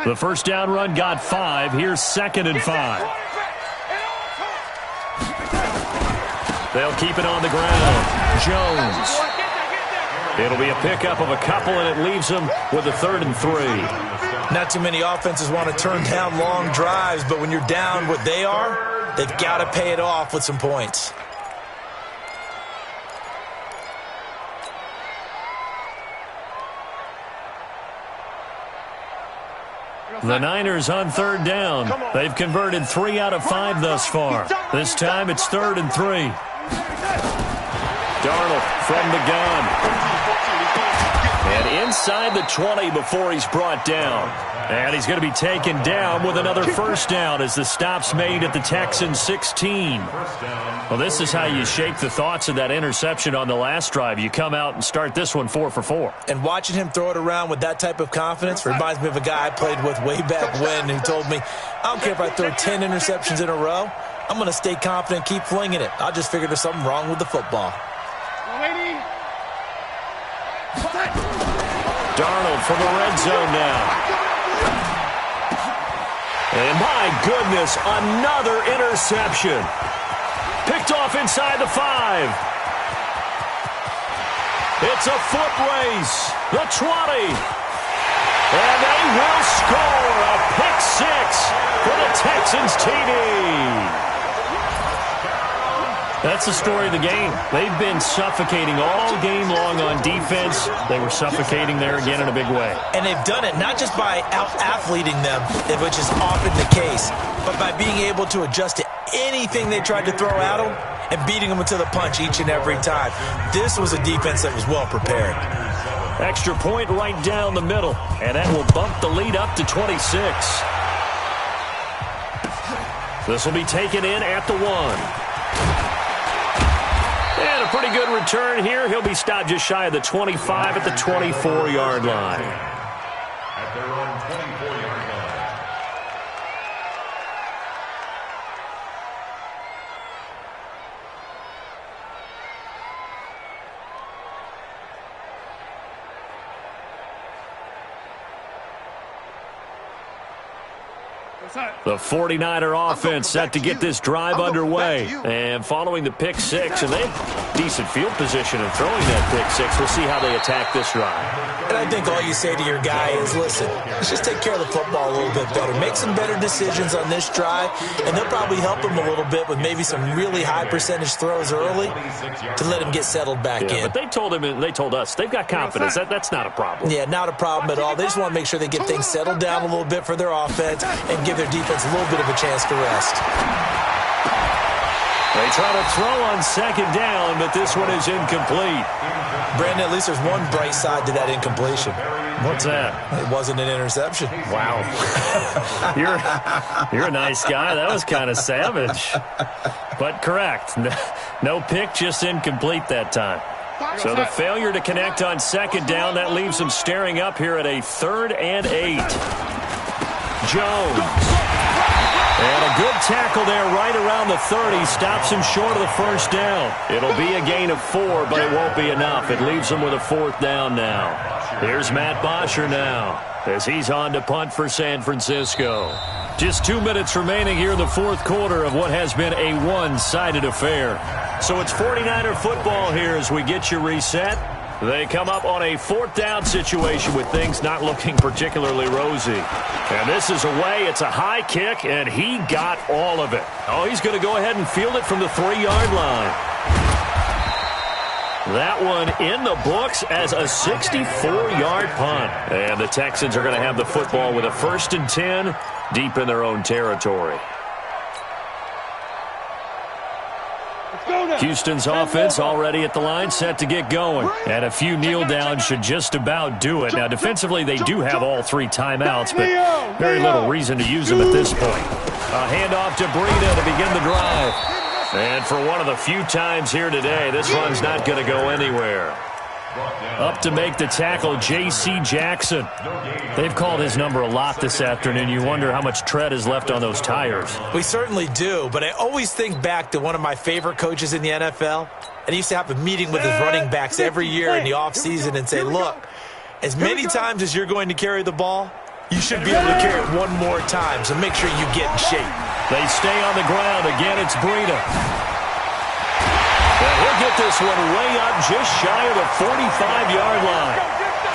The first down run got 5. Here's 2nd and 5. They'll keep it on the ground. Jones. It'll be a pickup of a couple, and it leaves them with a 3rd and 3. Not too many offenses want to turn down long drives, but when you're down what they are, they've got to pay it off with some points. The Niners on 3rd down. They've converted 3 out of 5 thus far. This time it's 3rd and 3. Darnold from the gun. And inside the 20 before he's brought down. And he's going to be taken down with another first down as the stop's made at the Texans' 16. Well, this is how you shake the thoughts of that interception on the last drive. You come out and start this one 4 for 4. And watching him throw it around with that type of confidence reminds me of a guy I played with way back when who told me, I don't care if I throw 10 interceptions in a row. I'm going to stay confident, keep flinging it. I just figured there's something wrong with the football. Darnold from the red zone now. And my goodness, another interception. Picked off inside the 5. It's a foot race. The 20. And they will score a pick 6 for the Texans TD. That's the story of the game. They've been suffocating all game long on defense. They were suffocating there again in a big way. And they've done it not just by out-athleting them, which is often the case, but by being able to adjust to anything they tried to throw at them and beating them to the punch each and every time. This was a defense that was well prepared. Extra point right down the middle, and that will bump the lead up to 26. This will be taken in at the 1. And a pretty good return here. He'll be stopped just shy of the 25 at the 24-yard line. At their own 24-yard line. The 49er offense set to get this drive underway. And following the pick 6, and they have decent field position in throwing that pick 6. We'll see how they attack this drive. And I think all you say to your guy is, listen, let's just take care of the football a little bit better. Make some better decisions on this drive, and they'll probably help him a little bit with maybe some really high percentage throws early to let him get settled back in. But they told us they've got confidence. That's not a problem. Yeah, not a problem at all. They just want to make sure they get things settled down a little bit for their offense and give their defense a little bit of a chance to rest. They They try to throw on second down, but this one is incomplete. Brandon, at least there's one bright side to that incompletion. What's that? It wasn't an interception. Wow. You're a nice guy. That was kind of savage. But correct. No pick, just incomplete that time. So the failure to connect on second down, that leaves them staring up here at a 3rd and 8. Jones. And a good tackle there right around the 30. Stops him short of the first down. It'll be a gain of 4, but it won't be enough. It leaves him with a 4th down now. Here's Matt Bosher now as he's on to punt for San Francisco. Just 2 minutes remaining here in the 4th quarter of what has been a one-sided affair. So it's 49er football here as we get you reset. They come up on a 4th down situation with things not looking particularly rosy. And this is away. It's a high kick, and he got all of it. Oh, he's going to go ahead and field it from the 3-yard line. That one in the books as a 64-yard punt. And the Texans are going to have the football with a 1st and 10 deep in their own territory. Houston's offense already at the line, set to get going. And a few kneel downs should just about do it. Now, defensively, they do have all 3 timeouts, but very little reason to use them at this point. A handoff to Breida to begin the drive. And for one of the few times here today, this run's not going to go anywhere. Up to make the tackle, J.C. Jackson. They've called his number a lot this afternoon. You wonder how much tread is left on those tires. We certainly do, but I always think back to one of my favorite coaches in the NFL. And he used to have a meeting with his running backs every year in the offseason and say, look, as many times as you're going to carry the ball, you should be able to carry it one more time, so make sure you get in shape. They stay on the ground. Again, it's Breida. And he'll get this one way up just shy of the 45-yard line.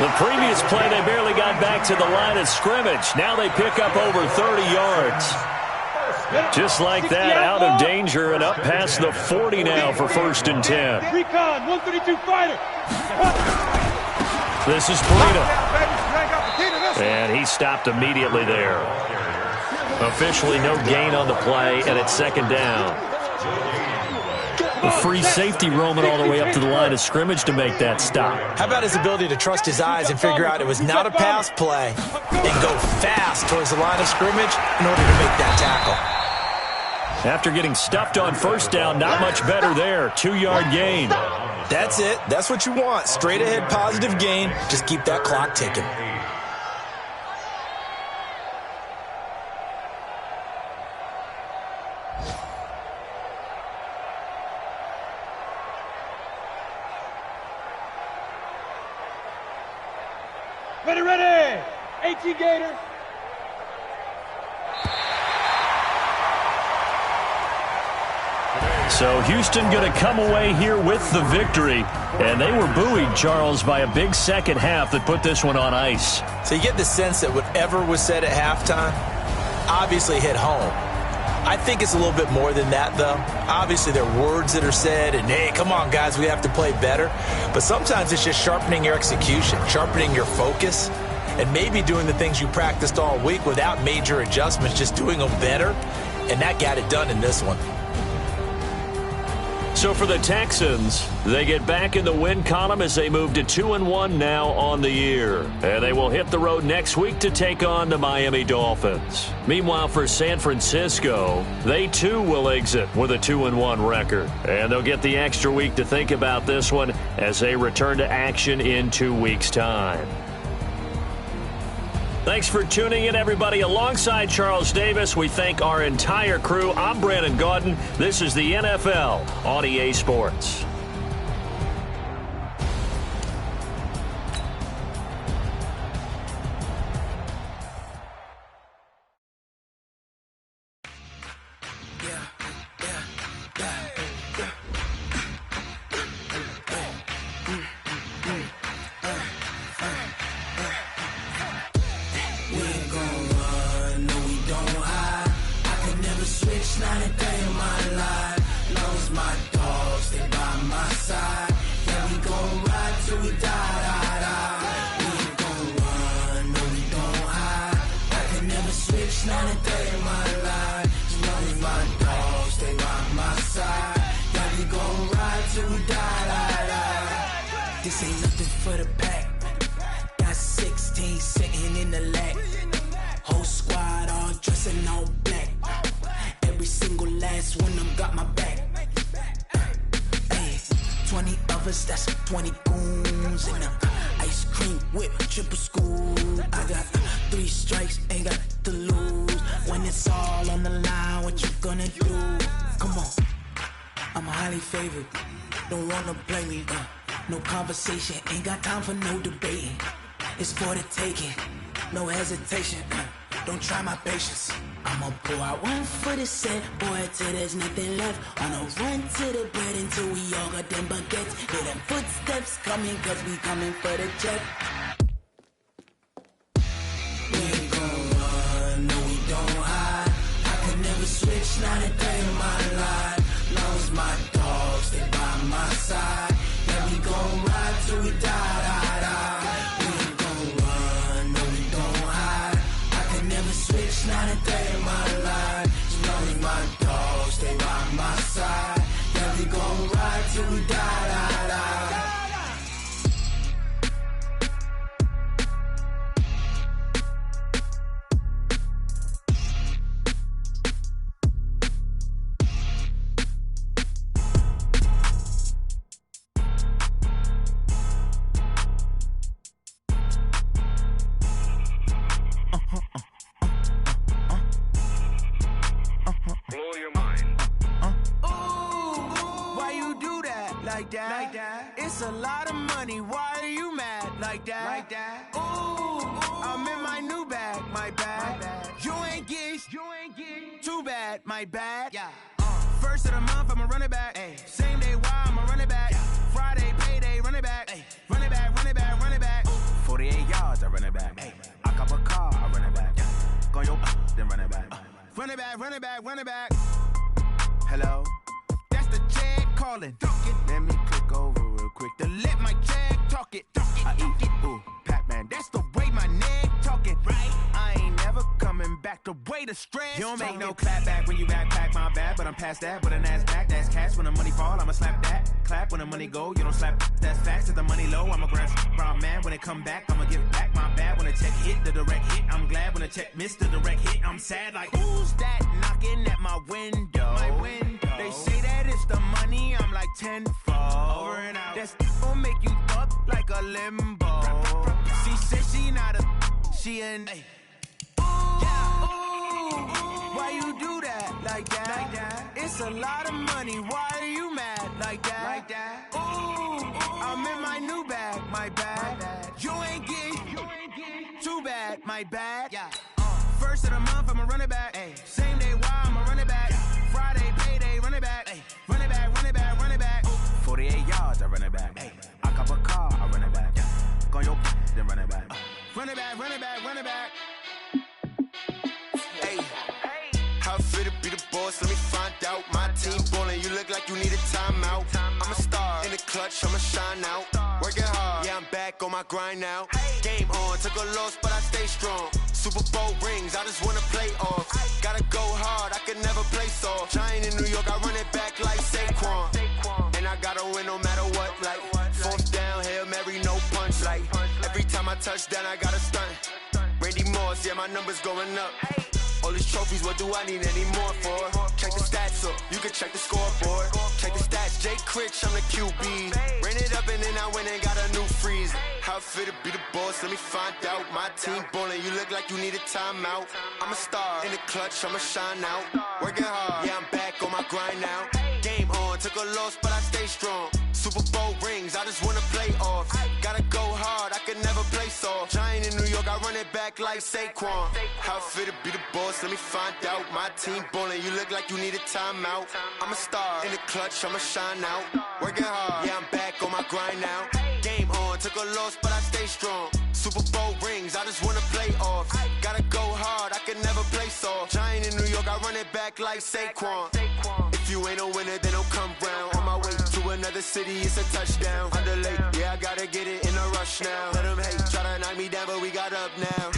The previous play, they barely got back to the line of scrimmage. Now they pick up over 30 yards. Just like that, out of danger and up past the 40 now for 1st and 10. Recon, 132 fighter. This is Breida. And he stopped immediately there. Officially no gain on the play, and it's 2nd down. A free safety roaming all the way up to the line of scrimmage to make that stop. How about his ability to trust his eyes and figure out it was not a pass play and go fast towards the line of scrimmage in order to make that tackle? After getting stuffed on 1st down, not much better there. 2-yard gain. That's it. That's what you want. Straight ahead positive gain. Just keep that clock ticking. Ready. 18 Gator. So Houston going to come away here with the victory. And they were buoyed, Charles, by a big second half that put this one on ice. So you get the sense that whatever was said at halftime obviously hit home. I think it's a little bit more than that, though. Obviously, there are words that are said, and, hey, come on, guys, we have to play better. But sometimes it's just sharpening your execution, sharpening your focus, and maybe doing the things you practiced all week without major adjustments, just doing them better, and that got it done in this one. So for the Texans, they get back in the win column as they move to 2-1 now on the year. And they will hit the road next week to take on the Miami Dolphins. Meanwhile, for San Francisco, they too will exit with a 2-1 record. And they'll get the extra week to think about this one as they return to action in 2 weeks' time. Thanks for tuning in, everybody. Alongside Charles Davis, we thank our entire crew. I'm Brandon Gaudin. This is the NFL on EA Sports. Not a day in my life, as long as my dogs, they by my side. we die. This ain't nothing for the pack. Got 16 sitting in the lap. Whole squad all dressing all black. Every single last one of them got my back. 20 of us, that's 20 goons in a ice cream whip, triple scoop. I got 3 strikes, ain't got to lose. When it's all on the line, what you gonna do? Come on, I'm highly favored. Don't wanna play me. No conversation, ain't got time for no debating. It's for the taking, no hesitation. Don't try my patience. I'ma pour out one for the set, boy, till there's nothing left. On a run to the bread until we all got them baguettes. Hear them footsteps coming, cause we coming for the check. We ain't gon' run, no we don't hide. I could never switch, not a day in my life. Long as my dogs stay by my side. Yeah, we gon' ride till we die. We ain't gon' run, no we don't hide. I could never switch, not a day in my life. As long as my dogs stay by my side. Yeah, we gon' ride till we die. Blow your mind. Why you do that? Like that? It's a lot of money. Why are you mad? Like that? Ooh, I'm in my new bag. My bad. You ain't get. Too bad. My bad. Yeah. First of the month, I'ma run it back. Ay. Same day, why I'ma run it back. Yeah. Friday, payday, run it back. Ay. Run it back. 48 yards, I run it back. Ay. I cop a car, I run it back. Yeah. Go your then run it back. Run it back. Hello? That's the Jag calling. Let me click over real quick to let my Jag talk it. I eat it. Ooh, Pac-Man, that's the way my neck talking. Right? I ain't never coming back the way the stress. You don't make no clap back when you backpack, my bad, but I'm past that. But a NASDAQ, that's cash. When the money fall, I'ma slap that. Clap when the money go, you don't slap. That's facts. If the money low, I'ma grab brown man. When it come back, I'ma give it back. My bad when the check hit, the direct hit. I'm glad when the check missed the direct hit. I'm sad like, who's that knocking at my window? They say that it's the money, I'm like tenfold. Over and out. That's gon' make you up like a limbo. She said she not a, she an. Why you do that? Like that? It's a lot of money. Why are you mad? Like that? Ooh, I'm in my new bag. My bad. You ain't get. Too bad. My bad. Yeah. First of the month, I'ma run it back. Ay. Same day, why I'ma run it back. Friday, payday, run it back. Ay. Run it back. 48 yards, I run it back. Ay. I cop a car, I run it back. Go your then run it back. Run it back. Hey, how fit to be the boss? Let me find out. My team ballin', you look like you need a timeout. I'm a star in the clutch, I'ma shine out. Working hard, yeah, I'm back on my grind now. Game on, took a loss, but I stay strong. Super Bowl rings, I just wanna play off. Gotta go hard, I can never play soft. Giant in New York, I run it back like Saquon. And I gotta win no matter what, like fourth down, Hail Mary, no punch. Like every time I touch down, I gotta stunt. Randy Moss, yeah, my numbers going up. All these trophies, what do I need any more for? Check the stats up, you can check the scoreboard. Check the stats, Jay Critch, I'm the QB. Ran it up and then I went and got a new freeze. How fit to be the boss, let me find out. My team ballin', you look like you need a timeout. I'm a star in the clutch, I'ma shine out. Working hard, yeah, I'm back on my grind now. Game on, took a loss, but I stay strong. Super Bowl rings, I just wanna play off. Gotta go hard, I can never play soft. Giant in New York, I run it back like Saquon. How fit to be the boss, let me find out. My team ballin', you look like you need a timeout. I'm a star in the clutch, I'ma shine out. Working hard, yeah, I'm back on my grind now. Game on, took a loss, but I stay strong. Super Bowl rings, I just wanna play off. Gotta go hard, I can never play soft. Giant in New York, I run it back like Saquon. If you ain't a winner, then don't come round. On my way to another city, it's a touchdown. Underlay, yeah, I gotta get it in a rush now. Let them hate, try to knock me down, but we got up now.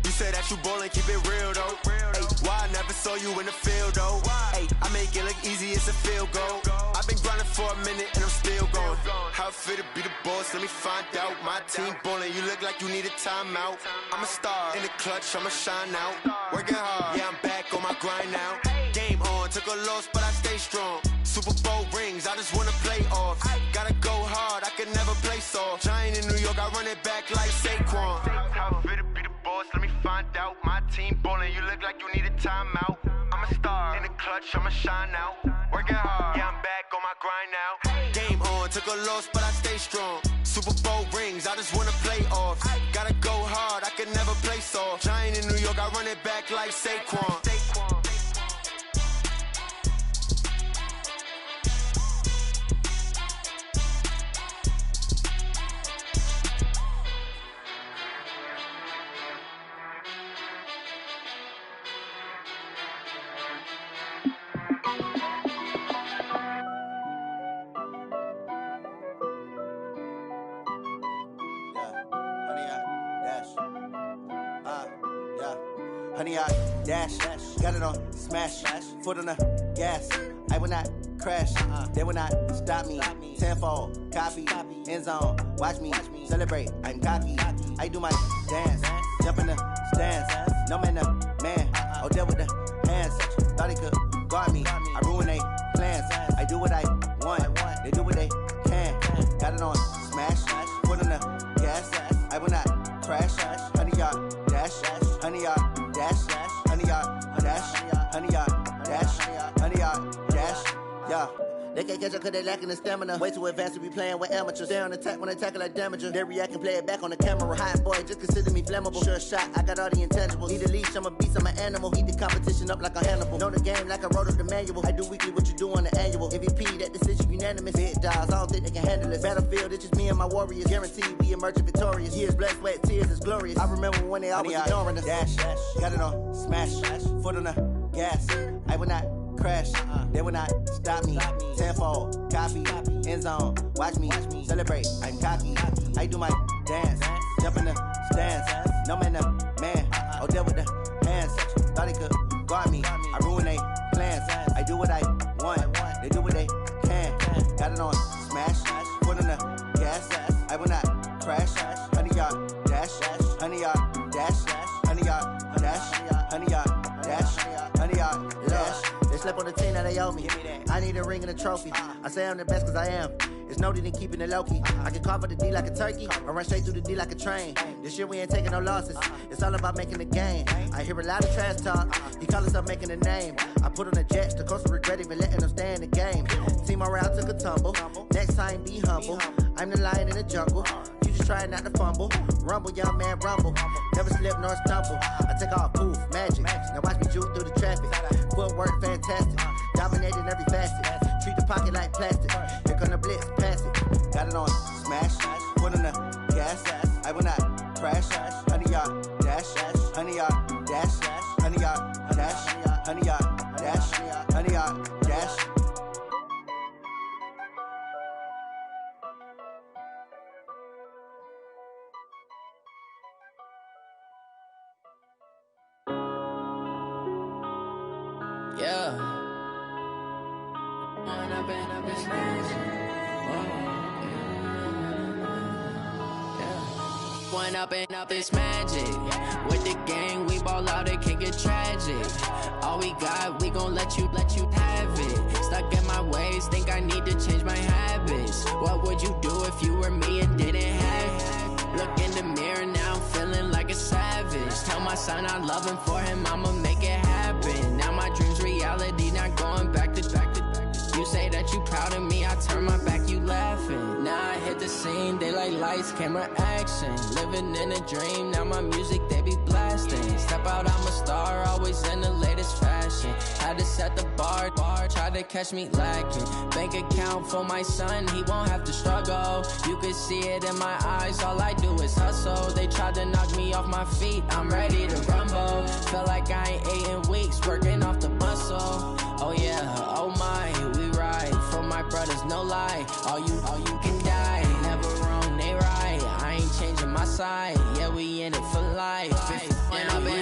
Used say that you ballin', keep it real though. Ay, why I never saw you in the field though? Ay, I make it look easy, it's a field goal. I've been grinding for a minute and I'm still going. How it feel to be the boss, let me find out. My team ballin', you look like you need a timeout. I'm a star in the clutch, I'ma shine out. Working hard, yeah, I'm back on my grind now. Game on, took a loss, but I stay strong. Super Bowl rings, I just wanna play off. Gotta go hard, I can never play soft. Giant in New York, I run it back like Saquon. How it feel to be the boss, let me find out. My team ballin', you look like you need a timeout. I'm a star in the clutch, I'ma shine out. Working hard, yeah, I'm back on my grind now. Game on, took a loss, but I stay strong. Super Bowl rings, I just wanna play off. Gotta go hard, I can never play soft. Giant in New York, I run it back like Saquon. Honey, I dash, got it on smash, foot on the gas. I will not crash, they will not stop me. Tenfold, copy, end zone, watch me celebrate. I'm cocky, I do my dance, jump in the stands. No man, the man, oh, deal with the hands. Thought he could guard me, I ruin they plans. I do what I want, they do what they can. Got it on smash, foot on the gas. I will not crash, honey, y'all dash, honey, y'all dash, honey, y'all dash, honey, y'all dash, honey, y'all dash, yeah. They can't catch up cause they lacking the stamina. Way too advanced to be playing with amateurs. Stay on attack when they tackle like damager. They react and play it back on the camera. Hot boy, just consider me flammable. Sure shot, I got all the intangibles. Need a leash, I'm a beast, I'm an animal. Heat the competition up like a Hannibal. Know the game like I wrote up the manual. I do weekly what you do on the annual. MVP, that decision unanimous. Big dogs, I don't think they can handle it. Battlefield, it's just me and my warriors. Guaranteed we emerging victorious. Years, blood, sweat, tears, it's glorious. I remember when they always ignoring us. Dash, got it on smash, foot on the gas. I will not crash, they will not stop me. Tenfold, copy, end zone, watch me celebrate. I'm cocky, I do my dance, jump in the stands. No man, the man, oh, deal with the hands. Thought he could guard me, I ruin they plans. I do what I want, they do what they can. Got it on smash, foot on the gas. I will not crash, honey, y'all dash, honey, y'all dash, honey, y'all dash, honey, y'all dash, honey, y'all dash. They slept on the team that they owe me. I need a ring and a trophy. I say I'm the best cause I am. It's no need in keeping it low-key. I can carve up the D like a turkey or run straight through the D like a train. This year we ain't taking no losses. It's all about making the game. I hear a lot of trash talk. He call himself making a name. I put on the Jets. The coach will regret even letting them stay in the game. Team around took a tumble. Next time be humble. I'm the lion in the jungle. You just trying not to fumble. Rumble, young man, rumble. Never slip nor stumble. I take off, poof, magic. Now watch me juke through the traffic. Footwork fantastic. Dominating every facet. Treat the pocket like plastic. Here come the blitz, pass it. Got it on smash, foot on the gas. I will not crash. Honey, y'all dash, honey, y'all dash, honey, y'all dash, honey, y'all dash, honey, y'all dash. Yeah. Point up and up, it's magic. With the gang, we ball out, it can get tragic. All we got, we gon' let you have it. Stuck in my ways, think I need to change my habits. What would you do if you were me and didn't have it? Look in the mirror, now I'm feeling like a savage. Tell my son I love him, for him I'ma make it happen. Now my dream's reality, not going back to. You say that you proud of me, I turn my back, you laughing. Now I hit the scene, they like lights, camera, action. Living in a dream, now my music, they be blasting. Step out, I'm a star, always in the latest fashion. Had to set the bar, try to catch me lacking. Bank account for my son, he won't have to struggle. You can see it in my eyes, all I do is hustle. They tried to knock me off my feet, I'm ready to rumble. Feel like I ain't ate in weeks, working off the muscle. Oh yeah, oh my, we ride for my brothers, no lie. All you can die, never wrong, they right. I ain't changing my side, yeah, we in it for life. And I've been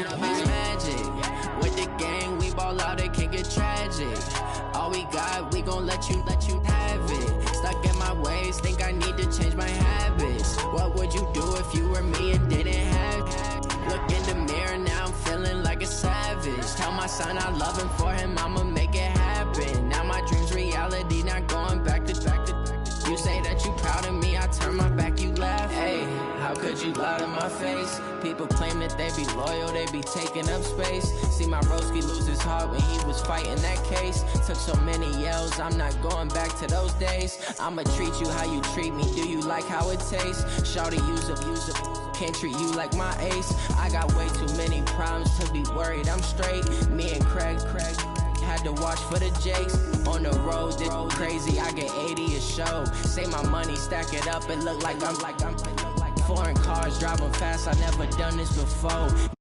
gon' let you have it. Stuck in my ways, think I need to change my habits. What would you do if you were me and didn't have it? Look in the mirror, now I'm feeling like a savage. Tell my son I love him, for him I'ma make it happen. Now my dream's reality, not going back to. You say that you proud of me, I turn my back, you laugh. Hey, how could you lie to my face? People claim that they be loyal, they be taking up space. See my broski lose his heart when he was fighting that case. Took so many yells, I'm not going back to those days. I'ma treat you how you treat me, do you like how it tastes? Shawty, use up, can't treat you like my ace. I got way too many problems to be worried, I'm straight. Me and Craig had to watch for the Jakes. On the road, this crazy, I get 80 a show. Say my money, stack it up, it look like I'm foreign cars driving fast, I never done this before.